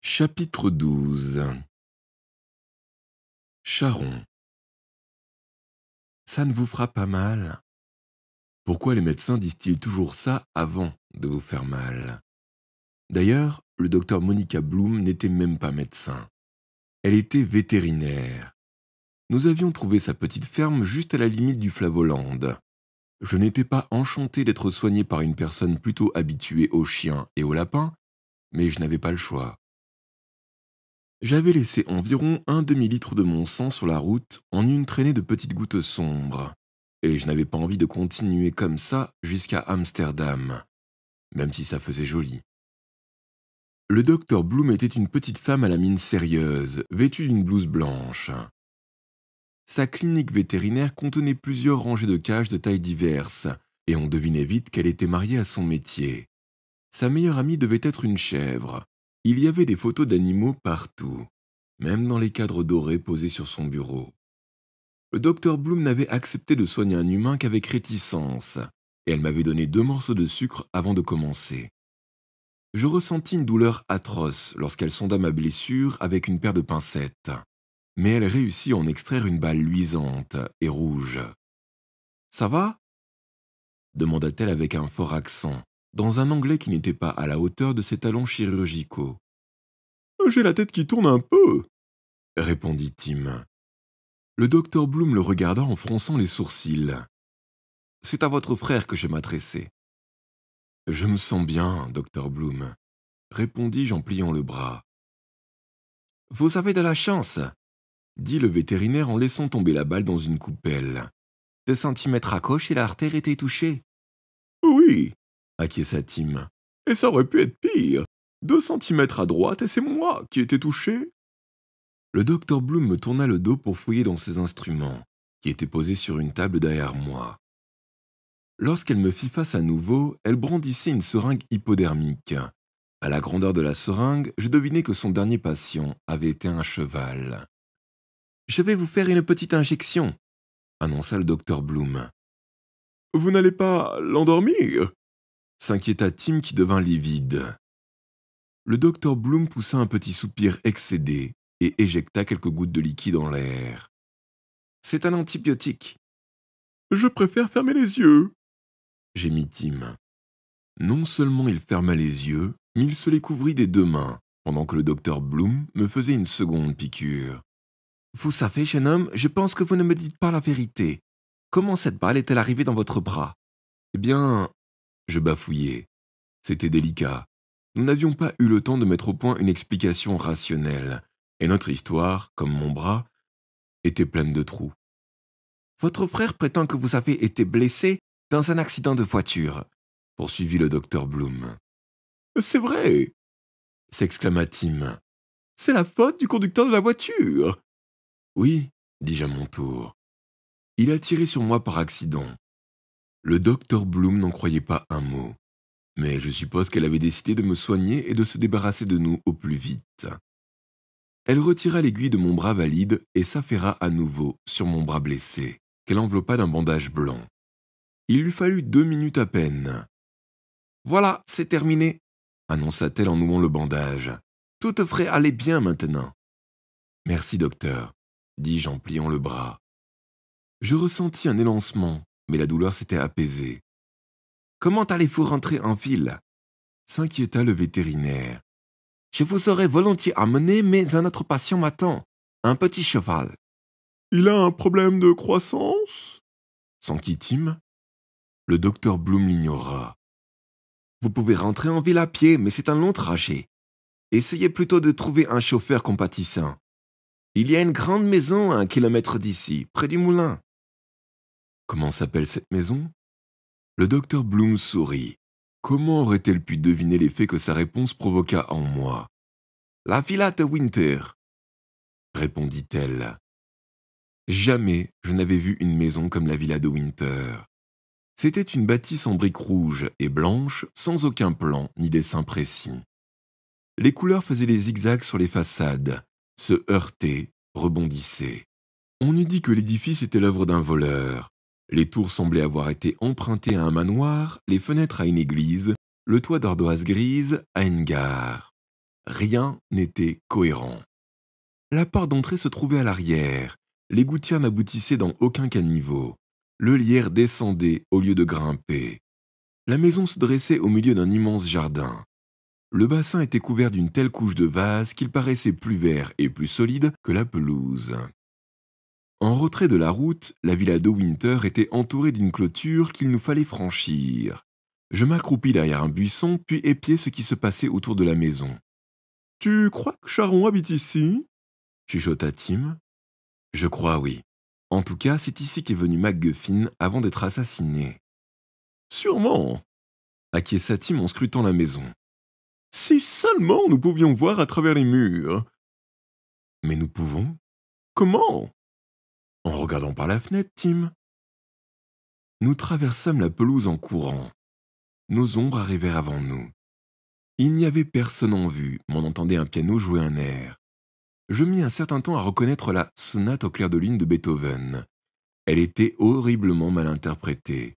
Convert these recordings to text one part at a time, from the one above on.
Chapitre 12. Charron. Ça ne vous fera pas mal? Pourquoi les médecins disent-ils toujours ça avant de vous faire mal? D'ailleurs, le docteur Monica Bloom n'était même pas médecin. Elle était vétérinaire. Nous avions trouvé sa petite ferme juste à la limite du Flavoland. Je n'étais pas enchanté d'être soigné par une personne plutôt habituée aux chiens et aux lapins, mais je n'avais pas le choix. J'avais laissé environ un demi-litre de mon sang sur la route en une traînée de petites gouttes sombres, et je n'avais pas envie de continuer comme ça jusqu'à Amsterdam, même si ça faisait joli. Le docteur Bloom était une petite femme à la mine sérieuse, vêtue d'une blouse blanche. Sa clinique vétérinaire contenait plusieurs rangées de cages de tailles diverses, et on devinait vite qu'elle était mariée à son métier. Sa meilleure amie devait être une chèvre. Il y avait des photos d'animaux partout, même dans les cadres dorés posés sur son bureau. Le docteur Bloom n'avait accepté de soigner un humain qu'avec réticence, et elle m'avait donné 2 morceaux de sucre avant de commencer. Je ressentis une douleur atroce lorsqu'elle sonda ma blessure avec une paire de pincettes, mais elle réussit à en extraire une balle luisante et rouge. « Ça va ?» demanda-t-elle avec un fort accent, dans un anglais qui n'était pas à la hauteur de ses talents chirurgicaux. « J'ai la tête qui tourne un peu, » répondit Tim. Le docteur Bloom le regarda en fronçant les sourcils. « C'est à votre frère que je m'adressais. »« Je me sens bien, docteur Bloom, » répondis-je en pliant le bras. « Vous avez de la chance, » dit le vétérinaire en laissant tomber la balle dans une coupelle. « 2 centimètres à gauche et l'artère était touchée. »« Oui, » acquiesça Tim. « Et ça aurait pu être pire. 2 centimètres à droite et c'est moi qui étais touché. » Le docteur Bloom me tourna le dos pour fouiller dans ses instruments, qui étaient posés sur une table derrière moi. Lorsqu'elle me fit face à nouveau, elle brandissait une seringue hypodermique. À la grandeur de la seringue, je devinais que son dernier patient avait été un cheval. « Je vais vous faire une petite injection, » annonça le docteur Bloom. « Vous n'allez pas l'endormir ?» s'inquiéta Tim qui devint livide. Le docteur Bloom poussa un petit soupir excédé et éjecta quelques gouttes de liquide en l'air. « C'est un antibiotique. »« Je préfère fermer les yeux, » gémit Tim. Non seulement il ferma les yeux, mais il se les couvrit des 2 mains, pendant que le docteur Bloom me faisait une seconde piqûre. « Vous savez, jeune homme, je pense que vous ne me dites pas la vérité. Comment cette balle est-elle arrivée dans votre bras ?»« Eh bien, » je bafouillai. C'était délicat. Nous n'avions pas eu le temps de mettre au point une explication rationnelle, et notre histoire, comme mon bras, était pleine de trous. « Votre frère prétend que vous avez été blessé dans un accident de voiture, » poursuivit le docteur Bloom. « C'est vrai !» s'exclama Tim. « C'est la faute du conducteur de la voiture !»« Oui, dis-je à mon tour. Il a tiré sur moi par accident. » Le docteur Bloom n'en croyait pas un mot, mais je suppose qu'elle avait décidé de me soigner et de se débarrasser de nous au plus vite. Elle retira l'aiguille de mon bras valide et s'affaira à nouveau sur mon bras blessé, qu'elle enveloppa d'un bandage blanc. Il lui fallut 2 minutes à peine. « Voilà, c'est terminé, » annonça-t-elle en nouant le bandage. « Tout devrait aller bien maintenant. »« Merci, docteur, » dis-je en pliant le bras. Je ressentis un élancement, mais la douleur s'était apaisée. « Comment allez-vous rentrer en ville ?» s'inquiéta le vétérinaire. « Je vous aurais volontiers amené, mais un autre patient m'attend, un petit cheval. »« Il a un problème de croissance ?» s'enquit Tim. Le docteur Bloom l'ignora. « Vous pouvez rentrer en ville à pied, mais c'est un long trajet. Essayez plutôt de trouver un chauffeur compatissant. Il y a une grande maison à 1 kilomètre d'ici, près du moulin. » Comment s'appelle cette maison? Le docteur Bloom sourit. Comment aurait-elle pu deviner l'effet que sa réponse provoqua en moi? « La villa de Winter, » répondit-elle. Jamais je n'avais vu une maison comme la villa de Winter. C'était une bâtisse en briques rouges et blanches, sans aucun plan ni dessin précis. Les couleurs faisaient des zigzags sur les façades, se heurtaient, rebondissaient. On eût dit que l'édifice était l'œuvre d'un voleur. Les tours semblaient avoir été empruntées à un manoir, les fenêtres à une église, le toit d'ardoise grise à une gare. Rien n'était cohérent. La porte d'entrée se trouvait à l'arrière. Les gouttières n'aboutissaient dans aucun caniveau. Le lierre descendait au lieu de grimper. La maison se dressait au milieu d'un immense jardin. Le bassin était couvert d'une telle couche de vase qu'il paraissait plus vert et plus solide que la pelouse. En retrait de la route, la villa de Winter était entourée d'une clôture qu'il nous fallait franchir. Je m'accroupis derrière un buisson puis épiai ce qui se passait autour de la maison. « Tu crois que Charon habite ici ?» chuchota Tim. « Je crois, oui. En tout cas, c'est ici qu'est venu MacGuffin avant d'être assassiné. »« Sûrement !» acquiesça Tim en scrutant la maison. « Si seulement nous pouvions voir à travers les murs !»« Mais nous pouvons ? Comment ?» En regardant par la fenêtre, Tim. Nous traversâmes la pelouse en courant. Nos ombres arrivèrent avant nous. Il n'y avait personne en vue, mais on entendait un piano jouer un air. Je mis un certain temps à reconnaître la sonate au clair de lune de Beethoven. Elle était horriblement mal interprétée.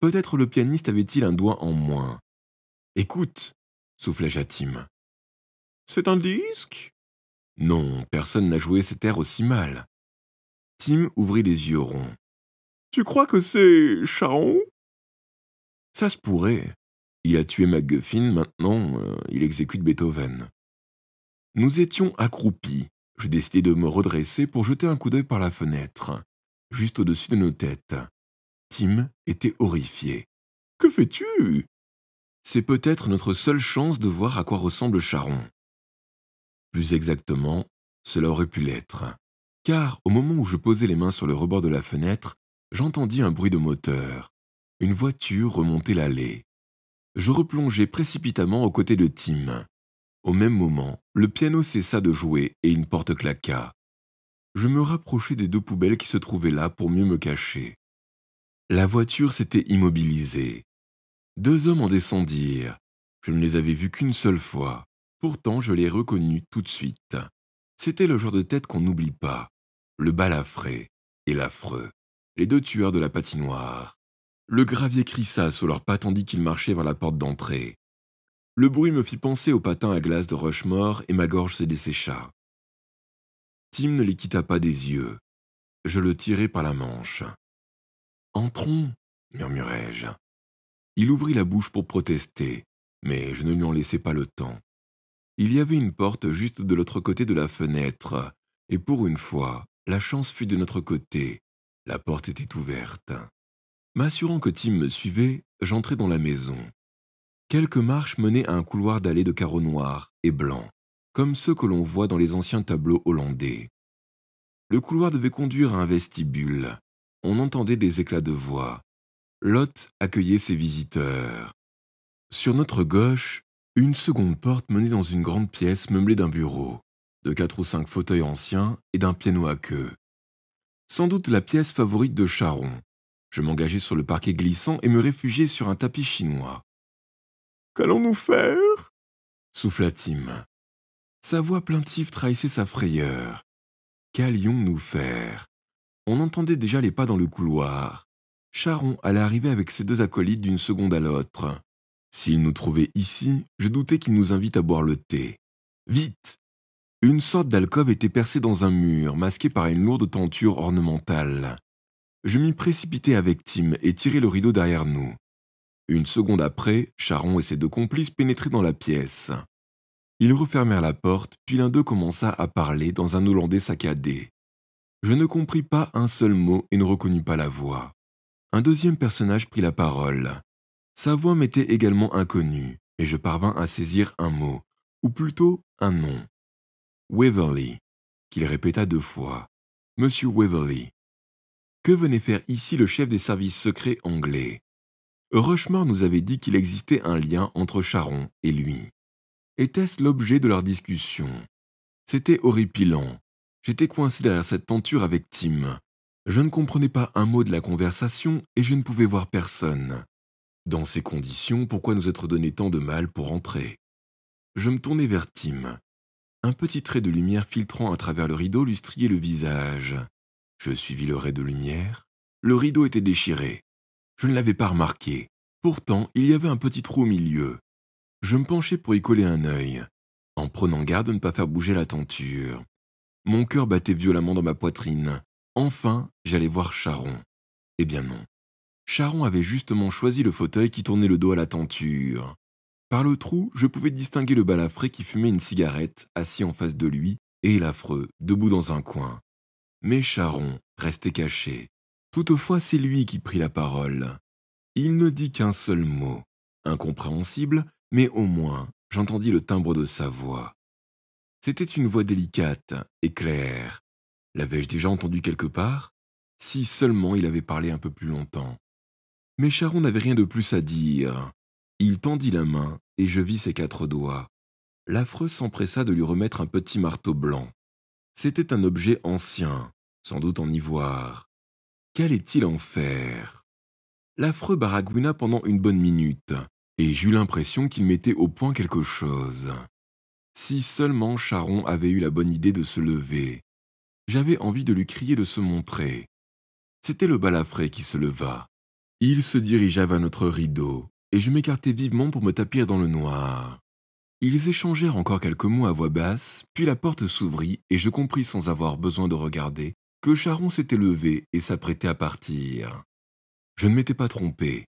Peut-être le pianiste avait-il un doigt en moins. « Écoute !» soufflai-je à Tim. « C'est un disque ?» Non, personne n'a joué cet air aussi mal. Tim ouvrit les yeux ronds. « Tu crois que c'est Charon ?»« Ça se pourrait. Il a tué MacGuffin, maintenant il exécute Beethoven. » Nous étions accroupis. Je décidai de me redresser pour jeter un coup d'œil par la fenêtre, juste au-dessus de nos têtes. Tim était horrifié. « Que fais-tu » ? C'est peut-être notre seule chance de voir à quoi ressemble Charon. Plus exactement, cela aurait pu l'être. Car au moment où je posais les mains sur le rebord de la fenêtre, j'entendis un bruit de moteur. Une voiture remontait l'allée. Je replongeai précipitamment aux côtés de Tim. Au même moment, le piano cessa de jouer et une porte claqua. Je me rapprochai des deux poubelles qui se trouvaient là pour mieux me cacher. La voiture s'était immobilisée. Deux hommes en descendirent. Je ne les avais vus qu'une seule fois. Pourtant, je les reconnus tout de suite. C'était le genre de tête qu'on n'oublie pas. Le balafré et l'affreux. Les deux tueurs de la patinoire. Le gravier crissa sous leurs pas tandis qu'ils marchaient vers la porte d'entrée. Le bruit me fit penser au patin à glace de Rushmore et ma gorge se dessécha. Tim ne les quitta pas des yeux. Je le tirai par la manche. « Entrons » murmurai-je. Il ouvrit la bouche pour protester, mais je ne lui en laissai pas le temps. Il y avait une porte juste de l'autre côté de la fenêtre, et pour une fois, la chance fut de notre côté. La porte était ouverte. M'assurant que Tim me suivait, j'entrai dans la maison. Quelques marches menaient à un couloir d'allées de carreaux noirs et blancs, comme ceux que l'on voit dans les anciens tableaux hollandais. Le couloir devait conduire à un vestibule. On entendait des éclats de voix. L'hôte accueillait ses visiteurs. Sur notre gauche, une seconde porte menait dans une grande pièce meublée d'un bureau, de 4 ou 5 fauteuils anciens et d'un piano à queue. Sans doute la pièce favorite de Charon. Je m'engageai sur le parquet glissant et me réfugiai sur un tapis chinois. « Qu'allons-nous faire » souffla Tim. Sa voix plaintive trahissait sa frayeur. Qu'allions-nous faire? On entendait déjà les pas dans le couloir. Charon allait arriver avec ses deux acolytes d'une seconde à l'autre. S'il nous trouvait ici, je doutais qu'il nous invite à boire le thé. Vite! Une sorte d'alcôve était percée dans un mur, masquée par une lourde tenture ornementale. Je m'y précipitai avec Tim et tirai le rideau derrière nous. Une seconde après, Charon et ses deux complices pénétraient dans la pièce. Ils refermèrent la porte, puis l'un d'eux commença à parler dans un hollandais saccadé. Je ne compris pas un seul mot et ne reconnus pas la voix. Un deuxième personnage prit la parole. Sa voix m'était également inconnue, mais je parvins à saisir un mot, ou plutôt un nom. Waverley, qu'il répéta 2 fois. Monsieur Waverley. Que venait faire ici le chef des services secrets anglais? Rushmore nous avait dit qu'il existait un lien entre Charon et lui. Était-ce l'objet de leur discussion? C'était horripilant. J'étais coincé derrière cette tenture avec Tim. Je ne comprenais pas un mot de la conversation et je ne pouvais voir personne. Dans ces conditions, pourquoi nous être donné tant de mal pour entrer? Je me tournai vers Tim. Un petit trait de lumière filtrant à travers le rideau lui striait le visage. Je suivis le ray de lumière. Le rideau était déchiré. Je ne l'avais pas remarqué. Pourtant, il y avait un petit trou au milieu. Je me penchai pour y coller un œil. en prenant garde de ne pas faire bouger la tenture. Mon cœur battait violemment dans ma poitrine. Enfin, j'allais voir Charon. Eh bien non. Charon avait justement choisi le fauteuil qui tournait le dos à la tenture. Par le trou, je pouvais distinguer le balafré qui fumait une cigarette, assis en face de lui, et l'affreux, debout dans un coin. Mais Charon restait caché. Toutefois, c'est lui qui prit la parole. Il ne dit qu'un seul mot, incompréhensible, mais au moins, j'entendis le timbre de sa voix. C'était une voix délicate et claire. L'avais-je déjà entendu quelque part? Si seulement il avait parlé un peu plus longtemps. Mais Charon n'avait rien de plus à dire. Il tendit la main et je vis ses 4 doigts. L'affreux s'empressa de lui remettre un petit marteau blanc. C'était un objet ancien, sans doute en ivoire. Qu'allait-il en faire? L'affreux baragouina pendant une bonne minute, et j'eus l'impression qu'il mettait au point quelque chose. Si seulement Charon avait eu la bonne idée de se lever. J'avais envie de lui crier de se montrer. C'était le balafré qui se leva. Il se dirigea vers notre rideau, et je m'écartai vivement pour me tapir dans le noir. Ils échangèrent encore quelques mots à voix basse, puis la porte s'ouvrit et je compris sans avoir besoin de regarder que Charon s'était levé et s'apprêtait à partir. Je ne m'étais pas trompé.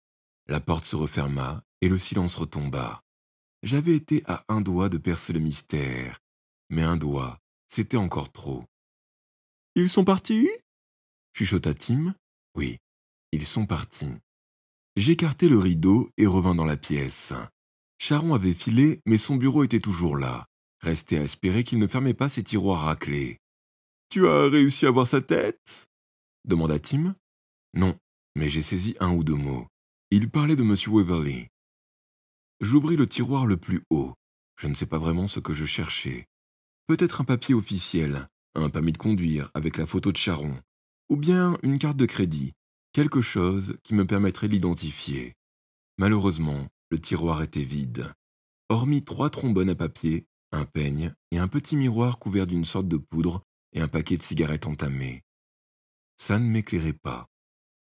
La porte se referma et le silence retomba. J'avais été à un doigt de percer le mystère, mais un doigt, c'était encore trop. « Ils sont partis ?» chuchota Tim. « Oui, ils sont partis. » J'écartai le rideau et revins dans la pièce. Charon avait filé, mais son bureau était toujours là. Restait à espérer qu'il ne fermait pas ses tiroirs à clé. « Tu as réussi à voir sa tête ?» demanda Tim. « Non, mais j'ai saisi un ou deux mots. Il parlait de M. Waverly. » J'ouvris le tiroir le plus haut. Je ne sais pas vraiment ce que je cherchais. Peut-être un papier officiel, un permis de conduire avec la photo de Charon, ou bien une carte de crédit, quelque chose qui me permettrait de l'identifier. Malheureusement, le tiroir était vide. Hormis 3 trombones à papier, un peigne et un petit miroir couvert d'une sorte de poudre et un paquet de cigarettes entamées. Ça ne m'éclairait pas.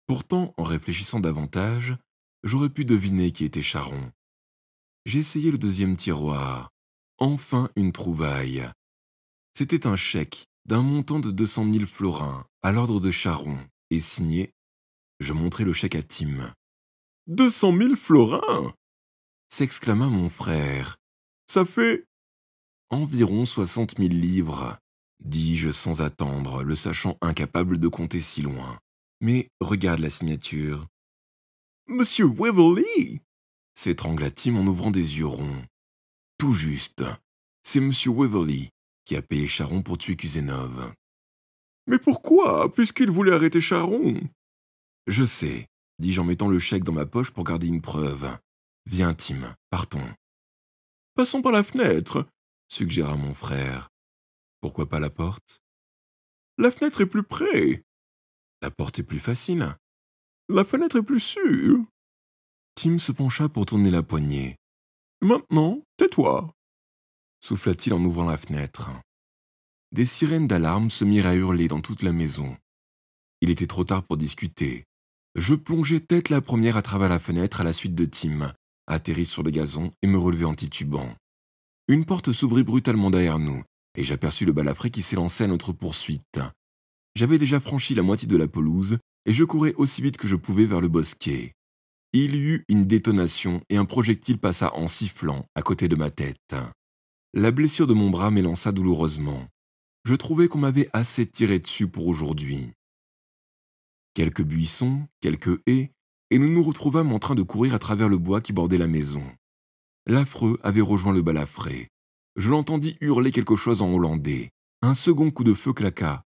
Pourtant, en réfléchissant davantage, j'aurais pu deviner qui était Charon. J'ai essayé le deuxième tiroir. Enfin une trouvaille. C'était un chèque d'un montant de 200 000 florins à l'ordre de Charon et signé. Je montrai le chèque à Tim. « 200 000 florins !» s'exclama mon frère. « Ça fait… » « Environ 60 000 livres, dis-je sans attendre, le sachant incapable de compter si loin. Mais regarde la signature. « Monsieur Waverly !» s'étrangla Tim en ouvrant des yeux ronds. « Tout juste, c'est Monsieur Waverly qui a payé Charon pour tuer Kuzenov. »« Mais pourquoi, puisqu'il voulait arrêter Charon ?»« Je sais, dis-je en mettant le chèque dans ma poche pour garder une preuve. Viens, Tim, partons. »« Passons par la fenêtre, » suggéra mon frère. « Pourquoi pas la porte ?»« La fenêtre est plus près. »« La porte est plus facile. »« La fenêtre est plus sûre. » Tim se pencha pour tourner la poignée. « Maintenant, tais-toi » souffla-t-il en ouvrant la fenêtre. Des sirènes d'alarme se mirent à hurler dans toute la maison. Il était trop tard pour discuter. Je plongeai tête la première à travers la fenêtre à la suite de Tim, atterris sur le gazon et me relevai en titubant. Une porte s'ouvrit brutalement derrière nous, et j'aperçus le balafré qui s'élançait à notre poursuite. J'avais déjà franchi la moitié de la pelouse, et je courais aussi vite que je pouvais vers le bosquet. Il y eut une détonation et un projectile passa en sifflant à côté de ma tête. La blessure de mon bras m'élança douloureusement. Je trouvais qu'on m'avait assez tiré dessus pour aujourd'hui. Quelques buissons, quelques haies, et nous nous retrouvâmes en train de courir à travers le bois qui bordait la maison. L'affreux avait rejoint le balafré. Je l'entendis hurler quelque chose en hollandais. Un second coup de feu claqua.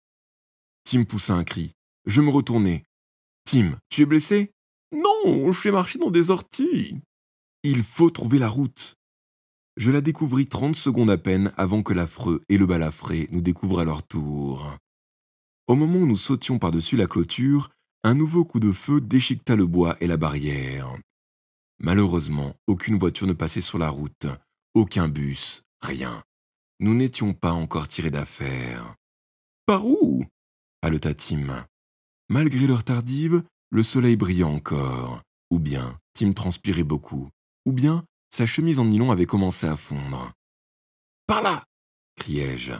Tim poussa un cri. Je me retournai. « Tim, tu es blessé ?»« Non, je fais marcher dans des orties. »« Il faut trouver la route. » Je la découvris 30 secondes à peine avant que l'affreux et le balafré nous découvrent à leur tour. Au moment où nous sautions par-dessus la clôture, un nouveau coup de feu déchiqueta le bois et la barrière. Malheureusement, aucune voiture ne passait sur la route, aucun bus, rien. Nous n'étions pas encore tirés d'affaire. « Par où ?» haleta Tim. Malgré l'heure tardive, le soleil brillait encore. Ou bien Tim transpirait beaucoup. Ou bien sa chemise en nylon avait commencé à fondre. Par là !» criai-je.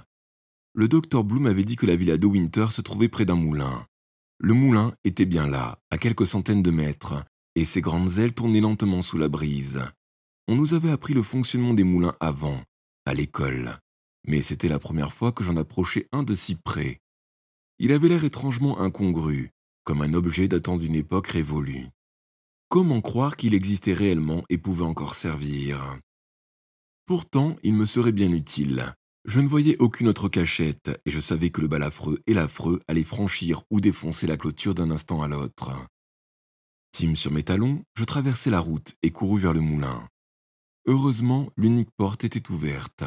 Le docteur Bloom avait dit que la villa de Winter se trouvait près d'un moulin. Le moulin était bien là, à quelques centaines de mètres, et ses grandes ailes tournaient lentement sous la brise. On nous avait appris le fonctionnement des moulins avant, à l'école, mais c'était la première fois que j'en approchais un de si près. Il avait l'air étrangement incongru, comme un objet datant d'une époque révolue. Comment croire qu'il existait réellement et pouvait encore servir? Pourtant, il me serait bien utile. Je ne voyais aucune autre cachette, et je savais que le balafreux et l'affreux allaient franchir ou défoncer la clôture d'un instant à l'autre. Tim sur mes talons, je traversai la route et courus vers le moulin. Heureusement, l'unique porte était ouverte.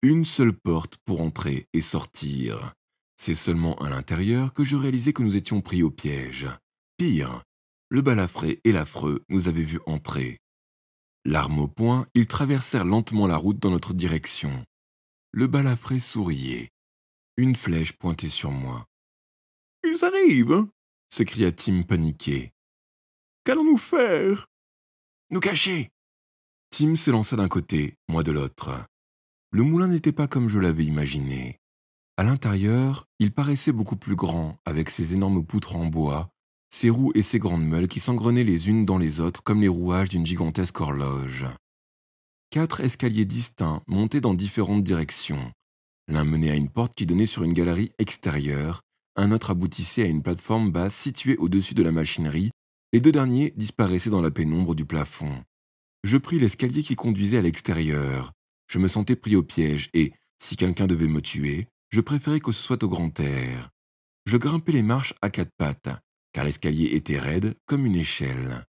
Une seule porte pour entrer et sortir. C'est seulement à l'intérieur que je réalisai que nous étions pris au piège. Pire, le balafré et l'affreux nous avaient vus entrer. L'arme au poing, ils traversèrent lentement la route dans notre direction. Le balafré souriait. Une flèche pointait sur moi. « Ils arrivent !» s'écria Tim paniqué. « Qu'allons-nous faire ?»« Nous cacher !» Tim s'élança d'un côté, moi de l'autre. Le moulin n'était pas comme je l'avais imaginé. À l'intérieur, il paraissait beaucoup plus grand, avec ses énormes poutres en bois, ses roues et ses grandes meules qui s'engrenaient les unes dans les autres comme les rouages d'une gigantesque horloge. 4 escaliers distincts montaient dans différentes directions. L'un menait à une porte qui donnait sur une galerie extérieure, un autre aboutissait à une plateforme basse située au-dessus de la machinerie, les 2 derniers disparaissaient dans la pénombre du plafond. Je pris l'escalier qui conduisait à l'extérieur. Je me sentais pris au piège et, si quelqu'un devait me tuer, je préférais que ce soit au grand air. Je grimpai les marches à 4 pattes, car l'escalier était raide comme une échelle.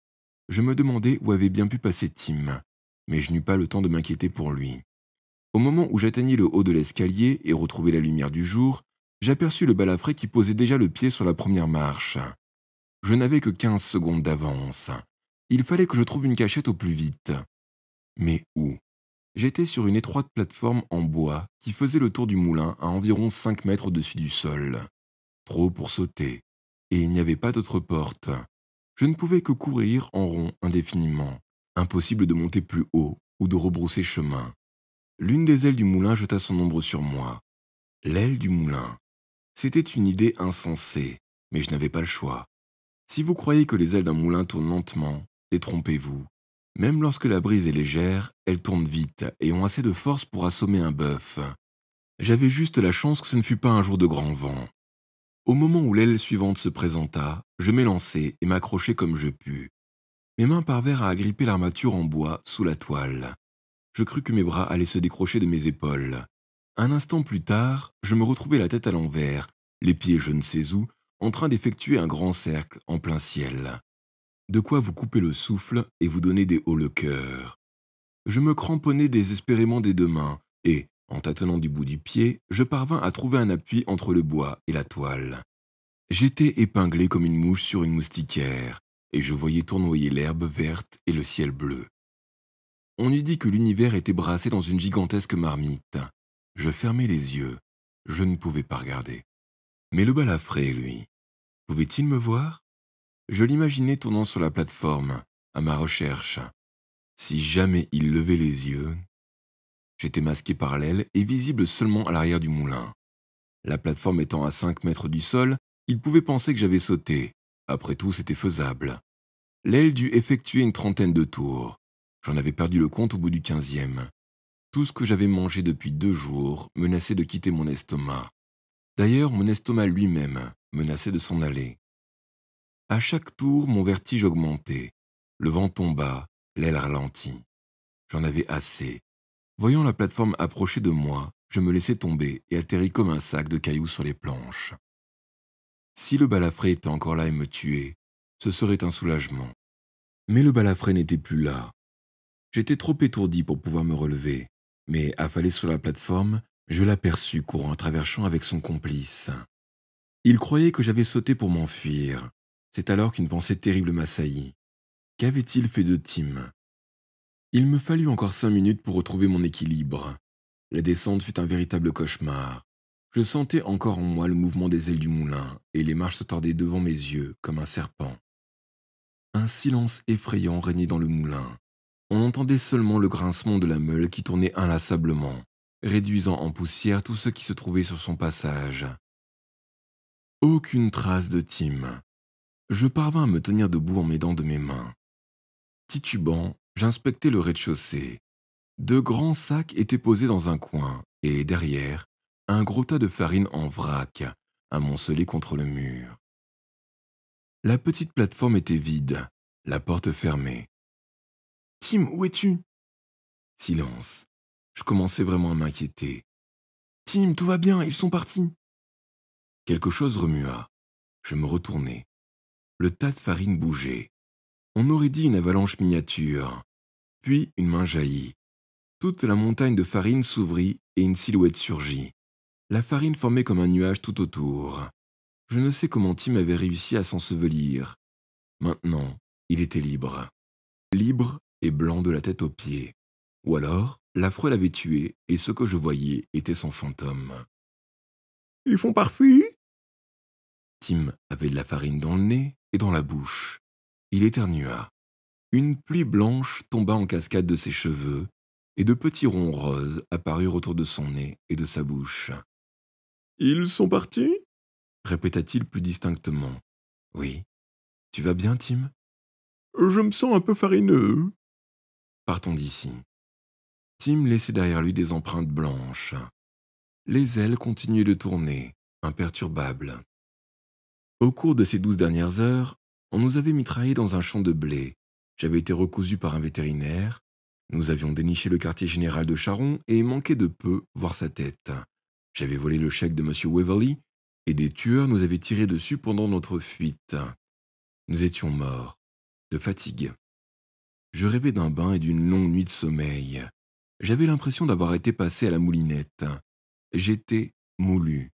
Je me demandais où avait bien pu passer Tim, mais je n'eus pas le temps de m'inquiéter pour lui. Au moment où j'atteignis le haut de l'escalier et retrouvai la lumière du jour, j'aperçus le balafré qui posait déjà le pied sur la première marche. Je n'avais que 15 secondes d'avance. Il fallait que je trouve une cachette au plus vite. Mais où? J'étais sur une étroite plateforme en bois qui faisait le tour du moulin à environ 5 mètres au-dessus du sol. Trop pour sauter. Et il n'y avait pas d'autre porte. Je ne pouvais que courir en rond indéfiniment. Impossible de monter plus haut ou de rebrousser chemin. L'une des ailes du moulin jeta son ombre sur moi. L'aile du moulin. C'était une idée insensée, mais je n'avais pas le choix. Si vous croyez que les ailes d'un moulin tournent lentement, détrompez-vous. Même lorsque la brise est légère, elles tournent vite et ont assez de force pour assommer un bœuf. J'avais juste la chance que ce ne fût pas un jour de grand vent. Au moment où l'aile suivante se présenta, je m'élançai et m'accrochai comme je pus. Mes mains parvinrent à agripper l'armature en bois sous la toile. Je crus que mes bras allaient se décrocher de mes épaules. Un instant plus tard, je me retrouvai la tête à l'envers, les pieds je ne sais où, en train d'effectuer un grand cercle en plein ciel. De quoi vous couper le souffle et vous donner des hauts le cœur. Je me cramponnai désespérément des 2 mains et, en tâtonnant du bout du pied, je parvins à trouver un appui entre le bois et la toile. J'étais épinglé comme une mouche sur une moustiquaire et je voyais tournoyer l'herbe verte et le ciel bleu. On eût dit que l'univers était brassé dans une gigantesque marmite. Je fermai les yeux. Je ne pouvais pas regarder. Mais le balafré, lui, pouvait-il me voir? Je l'imaginais tournant sur la plateforme, à ma recherche. Si jamais il levait les yeux... J'étais masqué par l'aile et visible seulement à l'arrière du moulin. La plateforme étant à 5 mètres du sol, il pouvait penser que j'avais sauté. Après tout, c'était faisable. L'aile dut effectuer une trentaine de tours. J'en avais perdu le compte au bout du 15e. Tout ce que j'avais mangé depuis 2 jours menaçait de quitter mon estomac. D'ailleurs, mon estomac lui-même menaçait de s'en aller. À chaque tour, mon vertige augmentait. Le vent tomba, l'aile ralentit. J'en avais assez. Voyant la plateforme approcher de moi, je me laissai tomber et atterris comme un sac de cailloux sur les planches. Si le balafré était encore là et me tuait, ce serait un soulagement. Mais le balafré n'était plus là. J'étais trop étourdi pour pouvoir me relever, mais affalé sur la plateforme, je l'aperçus courant à travers champs avec son complice. Il croyait que j'avais sauté pour m'enfuir. C'est alors qu'une pensée terrible m'assaillit. Qu'avait-il fait de Tim? Il me fallut encore 5 minutes pour retrouver mon équilibre. La descente fut un véritable cauchemar. Je sentais encore en moi le mouvement des ailes du moulin, et les marches se tordaient devant mes yeux comme un serpent. Un silence effrayant régnait dans le moulin. On entendait seulement le grincement de la meule qui tournait inlassablement. réduisant en poussière tout ce qui se trouvait sur son passage. Aucune trace de Tim. Je parvins à me tenir debout en m'aidant de mes mains. Titubant, j'inspectais le rez-de-chaussée. De grands sacs étaient posés dans un coin et, derrière, un gros tas de farine en vrac, amoncelé contre le mur. La petite plateforme était vide, la porte fermée. « Tim, où es-tu » Silence. Je commençais vraiment à m'inquiéter. « Tim, tout va bien, ils sont partis !» Quelque chose remua. Je me retournai. Le tas de farine bougeait. On aurait dit une avalanche miniature. Puis une main jaillit. Toute la montagne de farine s'ouvrit et une silhouette surgit. La farine formait comme un nuage tout autour. Je ne sais comment Tim avait réussi à s'ensevelir. Maintenant, il était libre. Libre et blanc de la tête aux pieds. Ou alors, l'affreux l'avait tué et ce que je voyais était son fantôme. « Ils font parfait !» Tim avait de la farine dans le nez et dans la bouche. Il éternua. Une pluie blanche tomba en cascade de ses cheveux et de petits ronds roses apparurent autour de son nez et de sa bouche. « Ils sont partis ?» répéta-t-il plus distinctement. « Oui. Tu vas bien, Tim ?»« Je me sens un peu farineux. » »« Partons d'ici. » Tim laissait derrière lui des empreintes blanches. Les ailes continuaient de tourner, imperturbables. Au cours de ces 12 dernières heures, on nous avait mitraillés dans un champ de blé. J'avais été recousu par un vétérinaire. Nous avions déniché le quartier général de Charon et manqué de peu voir sa tête. J'avais volé le chèque de M. Waverly et des tueurs nous avaient tiré dessus pendant notre fuite. Nous étions morts, de fatigue. Je rêvais d'un bain et d'une longue nuit de sommeil. J'avais l'impression d'avoir été passé à la moulinette. J'étais moulu,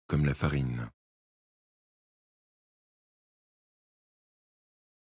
comme la farine.